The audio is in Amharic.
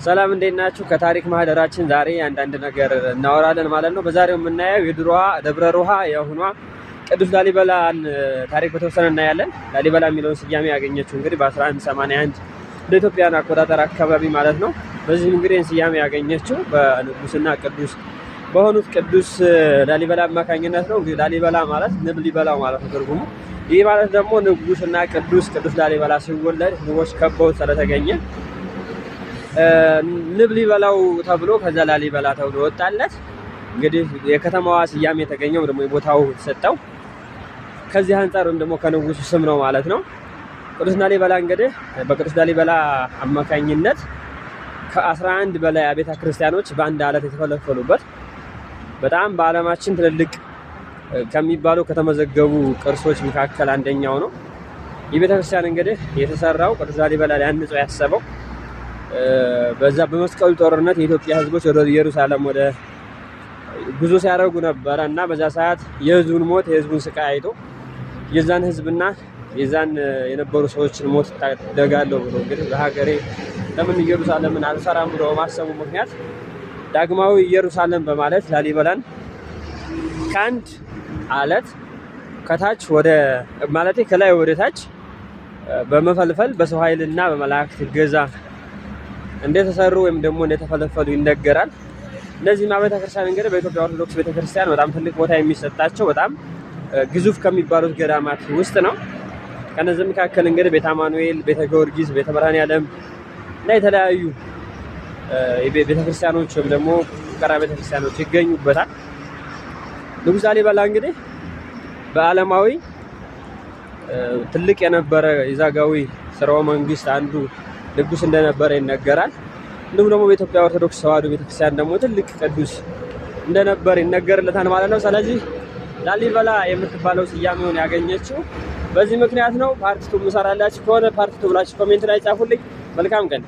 ሰላም እንዴት ናችሁ? ከታሪክ ማህደራችን ዛሬ አንዳንድ ነገር እናወራለን ማለት ነው። በዛሬው የምናየው የድሮዋ ደብረ ሮሃ የሆኗ ቅዱስ ላሊበላን ታሪክ በተወሰነ እናያለን። ላሊበላ የሚለውን ስያሜ ያገኘችው እንግዲህ በ1181 በኢትዮጵያን አቆጣጠር አካባቢ ማለት ነው። በዚህም እንግዲህ ስያሜ ያገኘችው በንጉስና ቅዱስ በሆኑት ቅዱስ ላሊበላ አማካኝነት ነው። እንግዲህ ላሊበላ ማለት ንብ ሊበላው ማለት ነው ትርጉሙ። ይህ ማለት ደግሞ ንጉስና ቅዱስ ላሊበላ ሲወለድ ንቦች ከበው ስለተገኘ ንብ ሊበላው ተብሎ ከዛ ላሊበላ ተብሎ ወጣለት። እንግዲህ የከተማዋ ስያሜ የተገኘው ደግሞ የቦታው የተሰጠው ከዚህ አንፃር ወይም ደግሞ ከንጉሱ ስም ነው ማለት ነው። ቅዱስ ላሊበላ እንግዲህ በቅዱስ ላሊበላ አማካኝነት ከ11 በላይ አብያተ ክርስቲያኖች በአንድ አለት የተፈለፈሉበት በጣም በዓለማችን ትልልቅ ከሚባሉ ከተመዘገቡ ቅርሶች መካከል አንደኛው ነው። የቤተ ክርስቲያን እንግዲህ የተሰራው ቅዱስ ላሊበላ ሊያንጸው ያሰበው በዛ በመስቀሉ ጦርነት የኢትዮጵያ ሕዝቦች ወደ ኢየሩሳሌም ወደ ጉዞ ሲያደርጉ ነበረ እና በዛ ሰዓት የሕዝቡን ሞት የሕዝቡን ስቃይ አይቶ የዛን ሕዝብና የዛን የነበሩ ሰዎችን ሞት ታደጋለሁ ብሎ እንግዲህ በሀገሬ ለምን ኢየሩሳሌምን አልሰራም ብሎ ማሰቡ ምክንያት ዳግማዊ ኢየሩሳሌም በማለት ላሊበላን ከአንድ አለት ከታች ወደ ማለት ከላይ ወደ ታች በመፈልፈል በሰው ኃይልና በመላእክት ገዛ እንደተሰሩ ወይም ደግሞ እንደተፈለፈሉ ይነገራል። እነዚህ አብያተ ክርስቲያን እንግዲህ በኢትዮጵያ ኦርቶዶክስ ቤተክርስቲያን በጣም ትልቅ ቦታ የሚሰጣቸው በጣም ግዙፍ ከሚባሉት ገዳማት ውስጥ ነው። ከነዚህ መካከል እንግዲህ ቤተ አማኑኤል፣ ቤተ ጊዮርጊስ፣ ቤተ ብርሃንያለም እና የተለያዩ ቤተክርስቲያኖች ወይም ደግሞ ቀራ ቤተክርስቲያኖች ይገኙበታል። ንጉስ ላሊበላ እንግዲህ በዓለማዊ ትልቅ የነበረ የዛጋዊ ስርወ መንግስት አንዱ ንጉስ እንደነበረ ይነገራል። እንዲሁም ደግሞ በኢትዮጵያ ኦርቶዶክስ ተዋሕዶ ቤተክርስቲያን ደግሞ ትልቅ ቅዱስ እንደነበር ይነገርለታል ማለት ነው። ስለዚህ ላሊበላ የምትባለው ስያሜውን ያገኘችው በዚህ ምክንያት ነው። ፓርት 2 ምሰራላችሁ ከሆነ ፓርት 2 ብላችሁ ኮሜንት ላይ ጻፉልኝ። መልካም ቀን።